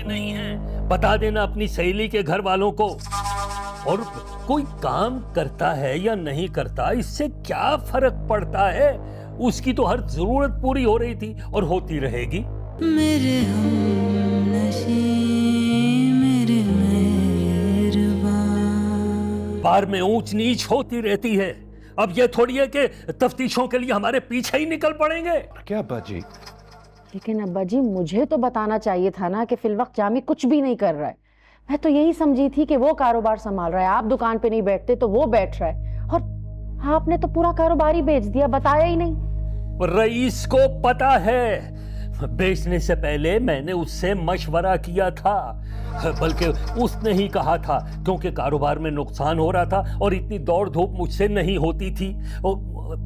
नहीं है, बता देना अपनी सहेली के घर वालों को। और कोई काम करता है या नहीं करता, इससे क्या फर्क पड़ता है? उसकी तो हर जरूरत पूरी हो रही थी और होती रहेगी। मेरे हमनशी, मेरे मेहरबान। बार में ऊंच नीच होती रहती है। अब ये थोड़ी है कि तफ्तीशों के लिए हमारे पीछे ही निकल पड़ेंगे। क्या अब्बा जी? लेकिन अब्बा जी, मुझे तो बताना चाहिए था ना कि फिलवक्त जामी कुछ भी नहीं कर रहा है। मैं तो यही समझी थी कि वो कारोबार संभाल रहा है, आप दुकान पे नहीं बैठते तो वो बैठ रहा है, और आपने तो पूरा कारोबार ही बेच दिया, बताया ही नहीं। रईस को पता है, बेचने से पहले मैंने उससे मशवरा किया था, बल्कि उसने ही कहा था, क्योंकि कारोबार में नुकसान हो रहा था और इतनी दौड़ धूप मुझसे नहीं होती थी।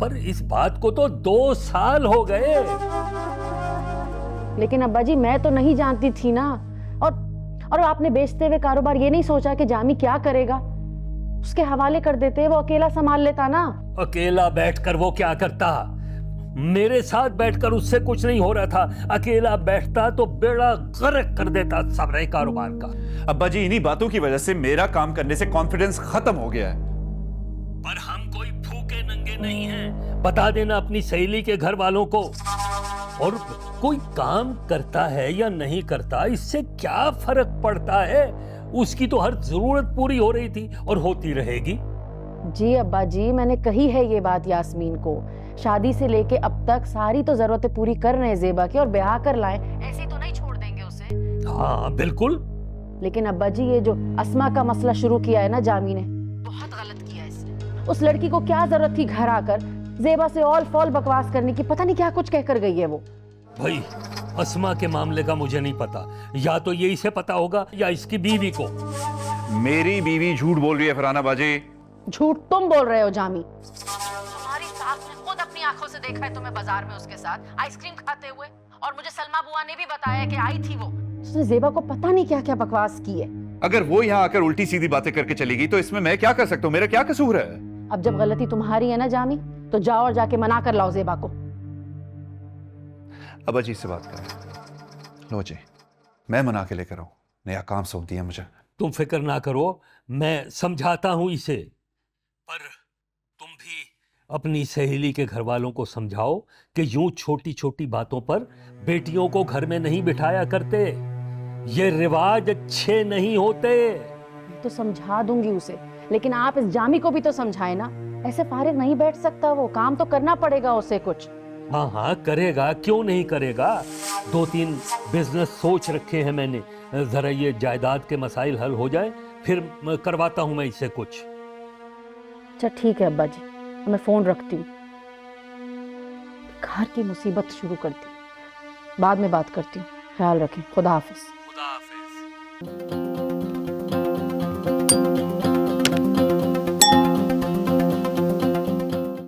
पर इस बात को तो 2 साल हो गए। लेकिन अब्बा जी, मैं तो नहीं जानती थी ना। और आपने बेचते हुए कारोबार ये नहीं सोचा कि जामी क्या करेगा? उसके हवाले कर देते, वो अकेला संभाल लेता ना। अकेला बैठकर वो क्या करता? मेरे साथ बैठकर उससे कुछ नहीं हो रहा था। अकेला बैठता तो बेड़ा गर्क कर देता सारे कारोबार का। अब्बा जी, इन्हीं बातों की वजह से मेरा काम करने से कॉन्फिडेंस खत्म हो गया है। पर हम कोई भूखे नंगे नहीं हैं, बता देना अपनी सहेली के घर वालों को। और कोई काम करता है या नहीं करता, इससे क्या फर्क पड़ता है? उसकी तो हर जरूरत पूरी हो रही थी और होती रहेगी। जी अब्बा जी, मैंने कही है ये बात यास्मीन को। शादी से लेके अब तक सारी तो जरूरतें पूरी कर रहे हैं जेबा की, और ब्याह कर लाएं, ऐसे तो नहीं छोड़ देंगे उसे। हाँ बिल्कुल। लेकिन अब्बा जी, ये जो अस्मा का मसला शुरू किया है ना जामी ने, बहुत गलत किया है इसने। उस लड़की को क्या जरूरत थी घर आकर जेबा से ऑल फॉल बकवास करने की? पता नहीं क्या कुछ कहकर गई है वो। भाई, अस्मा के मामले का मुझे नहीं पता, या तो ये इसे पता होगा या इसकी बीवी को। मेरी बीवी झूठ बोल रही है फरहाना बाजी। झूठ तुम बोल रहे हो जामी। हमारी सास ने खुद अपनी आंखों से देखा है तुम्हें बाजार में उसके साथ आइसक्रीम खाते हुए, और मुझे सलमा बुआ ने भी बताया कि आई थी वो। उसने जेबा को पता नहीं क्या क्या बकवास की है। अगर वो यहाँ आकर उल्टी सीधी बातें करके चली गई तो इसमें मैं क्या कर सकता हूँ? मेरा क्या कसूर है? अब जब गलती तुम्हारी है ना जामी, तो जाओ और जाके मना कर लाओ जेबा को। अब्बा जी से बात करें। लो जी, मैं मना के लेकर आऊं। नया काम सौंप दिया मुझे। तुम फिक्र ना करो, मैं समझाता हूं इसे। पर तुम भी अपनी सहेली के घर वालों को समझाओ कि यूं छोटी छोटी बातों पर बेटियों को घर में नहीं बिठाया करते। ये रिवाज अच्छे नहीं होते। तो समझा दूंगी उसे, लेकिन आप इस जामी को भी तो समझाए ना। ऐसे फारिग नहीं बैठ सकता वो, काम तो करना पड़ेगा उसे कुछ। हाँ हाँ करेगा, क्यों नहीं करेगा। 2-3 बिजनेस सोच रखे हैं मैंने। जरा ये जायदाद के मसाइल हल हो जाए, फिर करवाता हूं मैं इससे कुछ। अच्छा ठीक है अब्बा जी, मैं फोन रखती हूँ। घर की मुसीबत शुरू करती हूँ, बाद में बात करती हूँ। ख्याल रखें, खुदा हाफिज। खुदा हाफिज।